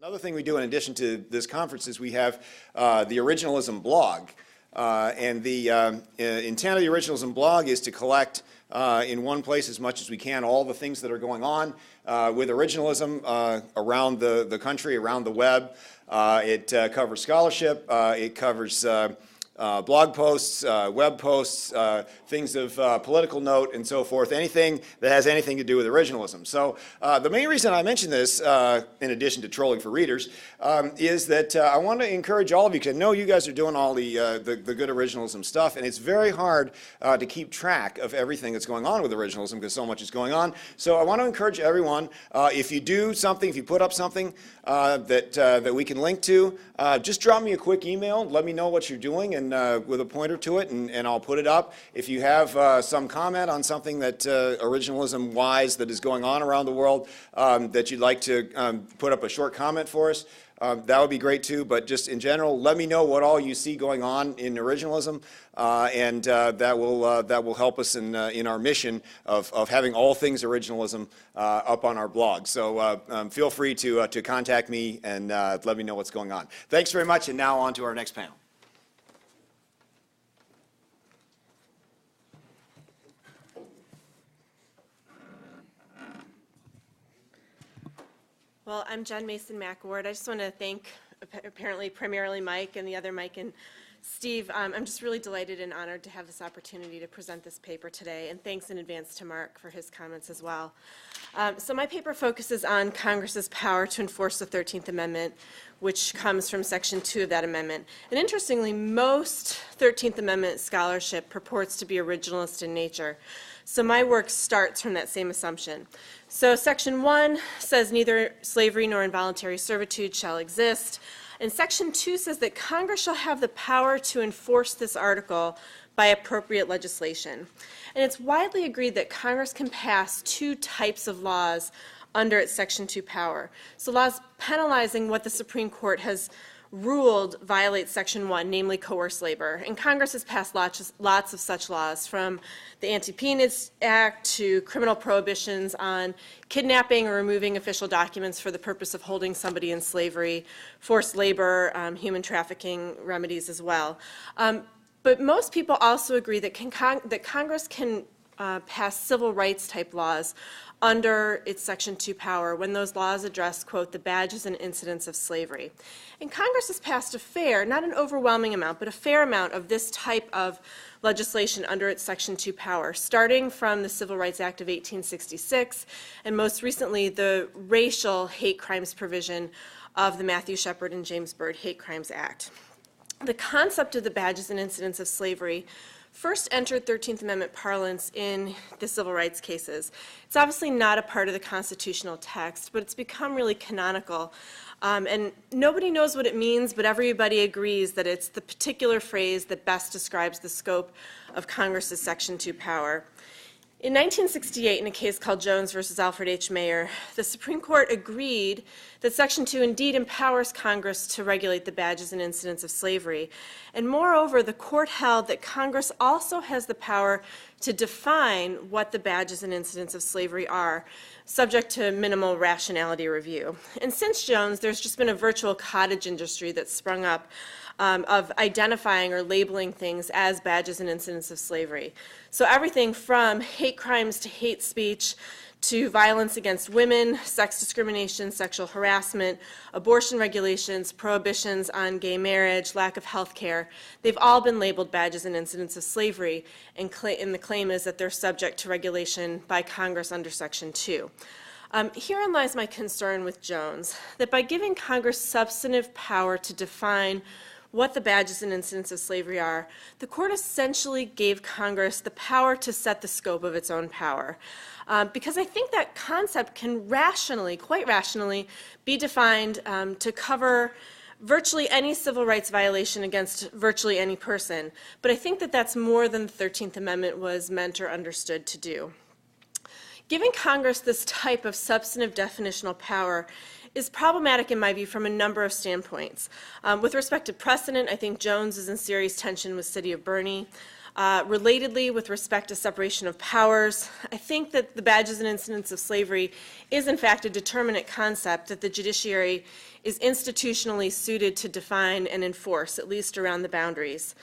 Another thing we do in addition to this conference is we have the Originalism blog. And the intent of the Originalism blog is to collect in one place as much as we can all the things that are going on with Originalism around the country, around the web. It covers scholarship, it covers blog posts, web posts, things of political note and so forth, anything that has anything to do with Originalism. So the main reason I mention this, in addition to trolling for readers, is that I want to encourage all of you, because I know you guys are doing all the good Originalism stuff, and it's very hard to keep track of everything that's going on with Originalism because so much is going on. So I want to encourage everyone, if you do something, if you put up something that we can link to, just drop me a quick email, let me know what you're doing, and with a pointer to it, and I'll put it up. If you have some comment on something that Originalism-wise that is going on around the world that you'd like to put up a short comment for us, that would be great too. But just in general, let me know what all you see going on in Originalism, and that will help us in our mission of having all things Originalism up on our blog. So feel free to contact me and let me know what's going on. Thanks very much, and now on to our next panel. Well, I'm Jen Mason McAward. I just want to thank apparently primarily Mike and the other Mike and Steve. I'm just really delighted and honored to have this opportunity to present this paper today, and thanks in advance to Mark for his comments as well. So my paper focuses on Congress's power to enforce the 13th Amendment, which comes from Section 2 of that amendment. And interestingly, most 13th Amendment scholarship purports to be originalist in nature. So my work starts from that same assumption. So Section 1 says neither slavery nor involuntary servitude shall exist. And Section 2 says that Congress shall have the power to enforce this article by appropriate legislation. And it's widely agreed that Congress can pass two types of laws under its Section 2 power. So laws penalizing what the Supreme Court has ruled violates Section 1, namely coerced labor. And Congress has passed lots of such laws, from the Anti-Peonage Act to criminal prohibitions on kidnapping or removing official documents for the purpose of holding somebody in slavery, forced labor, human trafficking remedies as well. But most people also agree that Congress can pass civil rights type laws under its Section 2 power when those laws address, quote, the badges and incidents of slavery. And Congress has passed a fair, not an overwhelming amount, but a fair amount of this type of legislation under its Section 2 power, starting from the Civil Rights Act of 1866, and most recently the racial hate crimes provision of the Matthew Shepard and James Byrd Hate Crimes Act. The concept of the badges and incidents of slavery first entered 13th Amendment parlance in the civil rights cases. It's obviously not a part of the constitutional text, but it's become really canonical. And nobody knows what it means, but everybody agrees that it's the particular phrase that best describes the scope of Congress's Section 2 power. In 1968, in a case called Jones versus Alfred H. Mayer, the Supreme Court agreed that Section 2 indeed empowers Congress to regulate the badges and incidents of slavery. And moreover, the court held that Congress also has the power to define what the badges and incidents of slavery are, subject to minimal rationality review. And since Jones, there's just been a virtual cottage industry that's sprung up of identifying or labeling things as badges and incidents of slavery. So everything from hate crimes to hate speech to violence against women, sex discrimination, sexual harassment, abortion regulations, prohibitions on gay marriage, lack of health care, they've all been labeled badges and incidents of slavery, and the claim is that they're subject to regulation by Congress under Section 2. Herein lies my concern with Jones, that by giving Congress substantive power to define what the badges and incidents of slavery are, the court essentially gave Congress the power to set the scope of its own power. Because I think that concept can rationally, quite rationally, be defined to cover virtually any civil rights violation against virtually any person. But I think that that's more than the 13th Amendment was meant or understood to do. Giving Congress this type of substantive definitional power is problematic in my view from a number of standpoints. With respect to precedent, I think Jones is in serious tension with City of Burney. Relatedly, with respect to separation of powers, I think that the badges and incidents of slavery is in fact a determinate concept that the judiciary is institutionally suited to define and enforce, at least around the boundaries.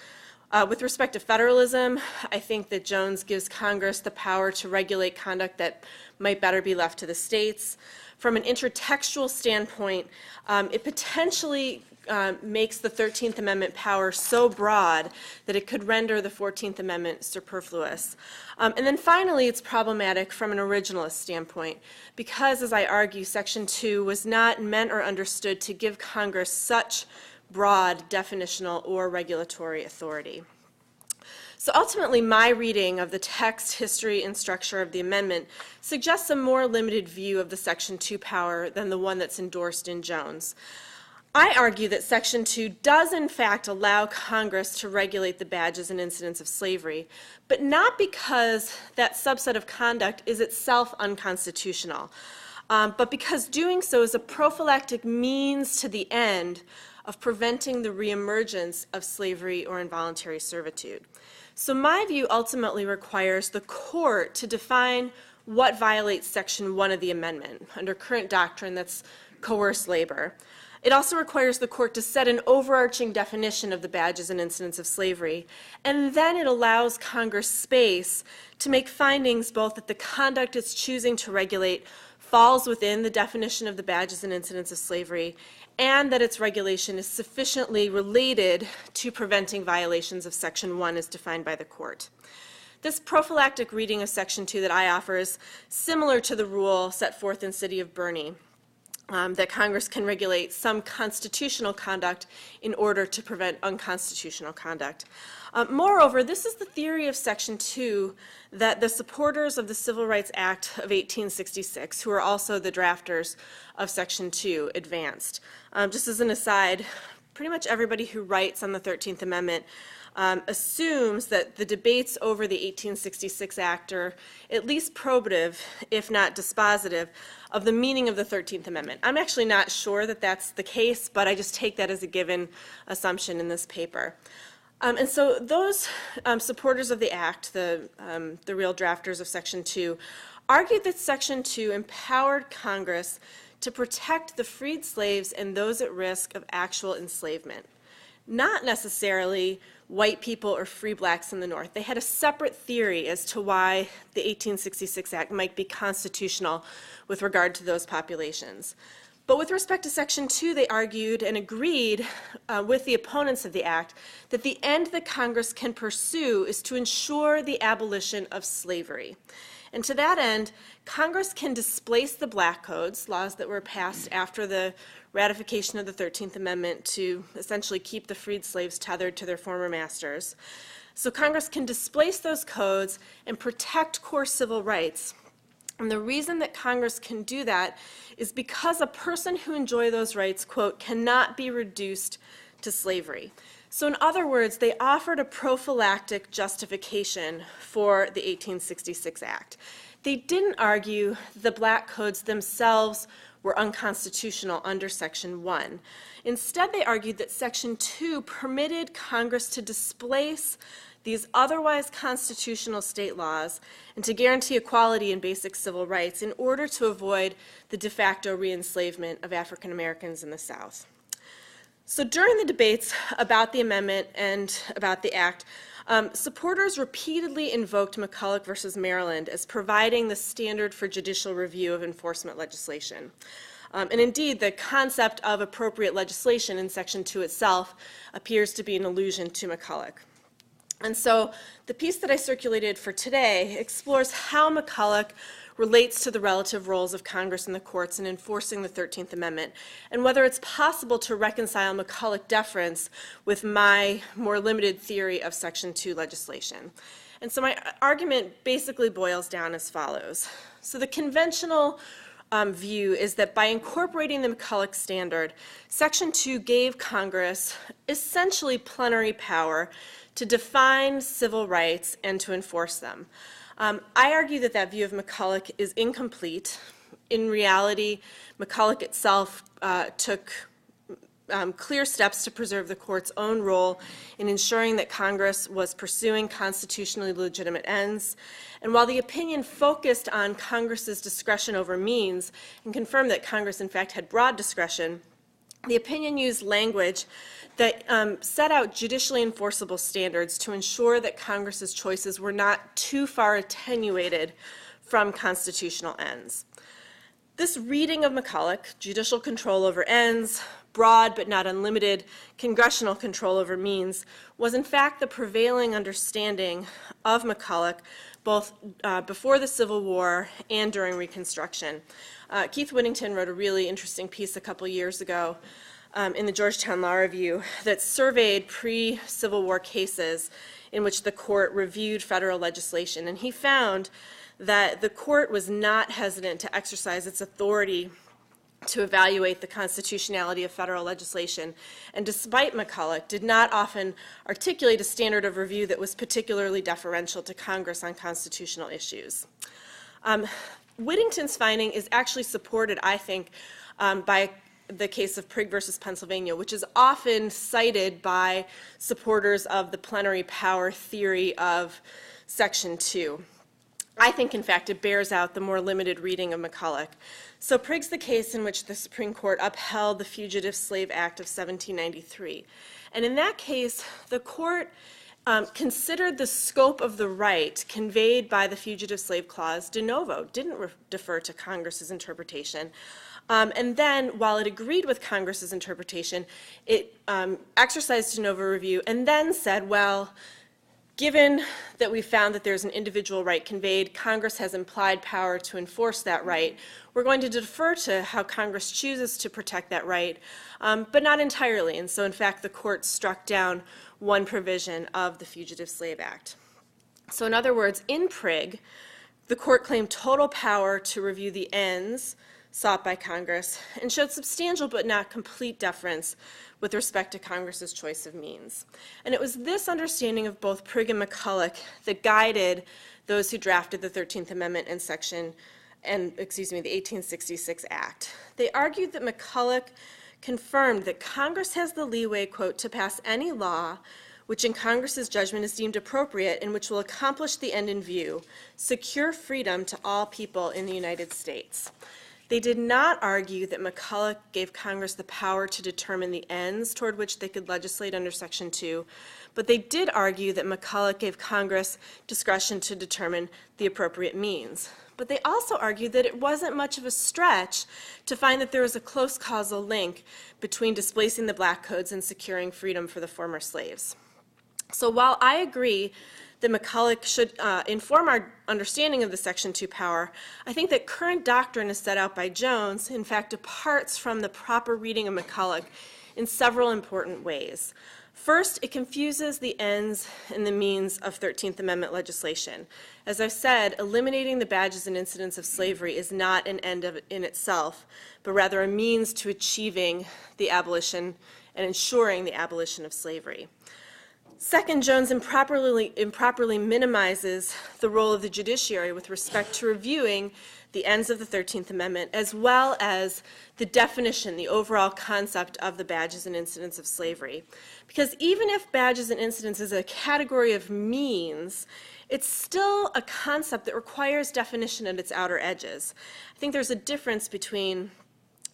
With respect to federalism, I think that Jones gives Congress the power to regulate conduct that might better be left to the states. From an intertextual standpoint, it potentially makes the 13th Amendment power so broad that it could render the 14th Amendment superfluous. And then finally, it's problematic from an originalist standpoint because, as I argue, Section 2 was not meant or understood to give Congress such broad definitional or regulatory authority. So ultimately, my reading of the text, history, and structure of the amendment suggests a more limited view of the Section 2 power than the one that's endorsed in Jones. I argue that Section 2 does in fact allow Congress to regulate the badges and incidents of slavery, but not because that subset of conduct is itself unconstitutional, but because doing so is a prophylactic means to the end of preventing the reemergence of slavery or involuntary servitude. So my view ultimately requires the court to define what violates Section 1 of the amendment. Under current doctrine, that's coerced labor. It also requires the court to set an overarching definition of the badges and incidents of slavery, and then it allows Congress space to make findings both that the conduct it's choosing to regulate falls within the definition of the badges and incidents of slavery, and that its regulation is sufficiently related to preventing violations of Section 1 as defined by the court. This prophylactic reading of Section 2 that I offer is similar to the rule set forth in City of Burney, that Congress can regulate some constitutional conduct in order to prevent unconstitutional conduct. Moreover, this is the theory of Section 2 that the supporters of the Civil Rights Act of 1866, who are also the drafters of Section 2, advanced. Just as an aside, pretty much everybody who writes on the 13th Amendment assumes that the debates over the 1866 Act are at least probative, if not dispositive, of the meaning of the 13th Amendment. I'm actually not sure that that's the case, but I just take that as a given assumption in this paper. And so those supporters of the Act, the real drafters of Section 2, argued that Section 2 empowered Congress to protect the freed slaves and those at risk of actual enslavement, not necessarily white people or free blacks in the North. They had a separate theory as to why the 1866 Act might be constitutional with regard to those populations. But with respect to Section 2, they argued and agreed with the opponents of the Act that the end that Congress can pursue is to ensure the abolition of slavery. And to that end, Congress can displace the black codes, laws that were passed after the ratification of the 13th Amendment to essentially keep the freed slaves tethered to their former masters. So Congress can displace those codes and protect core civil rights. And the reason that Congress can do that is because a person who enjoys those rights, quote, cannot be reduced to slavery. So in other words, they offered a prophylactic justification for the 1866 Act. They didn't argue the black codes themselves were unconstitutional under Section 1. Instead, they argued that Section 2 permitted Congress to displace these otherwise constitutional state laws and to guarantee equality in basic civil rights in order to avoid the de facto re-enslavement of African Americans in the South. So during the debates about the amendment and about the Act, supporters repeatedly invoked McCulloch versus Maryland as providing the standard for judicial review of enforcement legislation. And indeed, the concept of appropriate legislation in Section 2 itself appears to be an allusion to McCulloch. And so the piece that I circulated for today explores how McCulloch relates to the relative roles of Congress and the courts in enforcing the 13th Amendment, and whether it's possible to reconcile McCulloch deference with my more limited theory of Section 2 legislation. And so my argument basically boils down as follows. So the conventional view is that by incorporating the McCulloch standard, Section 2 gave Congress essentially plenary power to define civil rights and to enforce them. I argue that that view of McCulloch is incomplete. In reality, McCulloch itself took clear steps to preserve the court's own role in ensuring that Congress was pursuing constitutionally legitimate ends. And while the opinion focused on Congress's discretion over means and confirmed that Congress, in fact, had broad discretion, the opinion used language that set out judicially enforceable standards to ensure that Congress's choices were not too far attenuated from constitutional ends. This reading of McCulloch, judicial control over ends, broad but not unlimited congressional control over means, was in fact the prevailing understanding of McCulloch both before the Civil War and during Reconstruction. Keith Whittington wrote a really interesting piece a couple years ago in the Georgetown Law Review that surveyed pre-Civil War cases in which the court reviewed federal legislation, and he found that the court was not hesitant to exercise its authority to evaluate the constitutionality of federal legislation, and despite McCulloch, did not often articulate a standard of review that was particularly deferential to Congress on constitutional issues. Whittington's finding is actually supported, I think, by the case of Prigg versus Pennsylvania, which is often cited by supporters of the plenary power theory of Section 2. I think, in fact, it bears out the more limited reading of McCulloch. So Prigg's the case in which the Supreme Court upheld the Fugitive Slave Act of 1793. And in that case, the court considered the scope of the right conveyed by the Fugitive Slave Clause de novo, didn't defer to Congress's interpretation. And then, while it agreed with Congress's interpretation, it exercised de novo review and then said, well, given that we found that there's an individual right conveyed, Congress has implied power to enforce that right. We're going to defer to how Congress chooses to protect that right, but not entirely. And so, in fact, the court struck down one provision of the Fugitive Slave Act. So, in other words, in Prigg, the court claimed total power to review the ends sought by Congress and showed substantial but not complete deference with respect to Congress's choice of means. And it was this understanding of both Prigg and McCulloch that guided those who drafted the 13th Amendment and the 1866 Act. They argued that McCulloch confirmed that Congress has the leeway, quote, to pass any law which in Congress's judgment is deemed appropriate and which will accomplish the end in view, secure freedom to all people in the United States. They did not argue that McCulloch gave Congress the power to determine the ends toward which they could legislate under Section 2, but they did argue that McCulloch gave Congress discretion to determine the appropriate means. But they also argued that it wasn't much of a stretch to find that there was a close causal link between displacing the black codes and securing freedom for the former slaves. So while I agree that McCulloch should inform our understanding of the Section 2 power, I think that current doctrine as set out by Jones, in fact, departs from the proper reading of McCulloch in several important ways. First, it confuses the ends and the means of 13th Amendment legislation. As I've said, eliminating the badges and incidents of slavery is not an end in itself, but rather a means to achieving the abolition and ensuring the abolition of slavery. Second, Jones improperly minimizes the role of the judiciary with respect to reviewing the ends of the 13th Amendment, as well as the definition, the overall concept of the badges and incidents of slavery. Because even if badges and incidents is a category of means, it's still a concept that requires definition at its outer edges. I think there's a difference between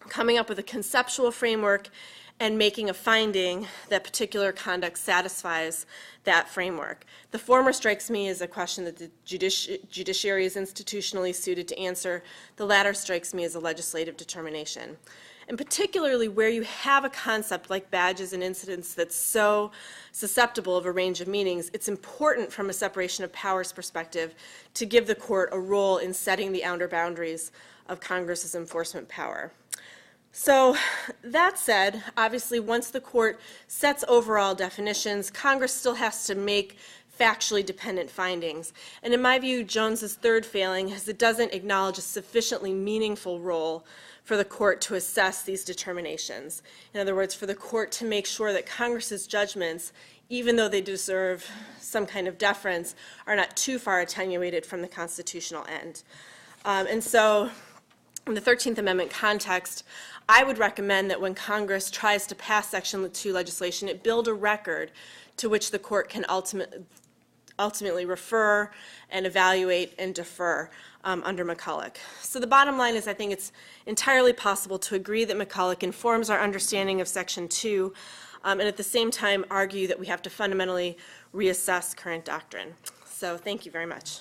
coming up with a conceptual framework and making a finding that particular conduct satisfies that framework. The former strikes me as a question that the judiciary is institutionally suited to answer. The latter strikes me as a legislative determination. And particularly where you have a concept like badges and incidents that's so susceptible of a range of meanings, it's important from a separation of powers perspective to give the court a role in setting the outer boundaries of Congress's enforcement power. So that said, obviously once the court sets overall definitions, Congress still has to make factually dependent findings. And in my view, Jones's third failing is it doesn't acknowledge a sufficiently meaningful role for the court to assess these determinations. In other words, for the court to make sure that Congress's judgments, even though they deserve some kind of deference, are not too far attenuated from the constitutional end. And so in the 13th Amendment context, I would recommend that when Congress tries to pass Section 2 legislation, it build a record to which the court can ultimately refer and evaluate and defer under McCulloch. So the bottom line is I think it's entirely possible to agree that McCulloch informs our understanding of Section 2 and at the same time argue that we have to fundamentally reassess current doctrine. So thank you very much.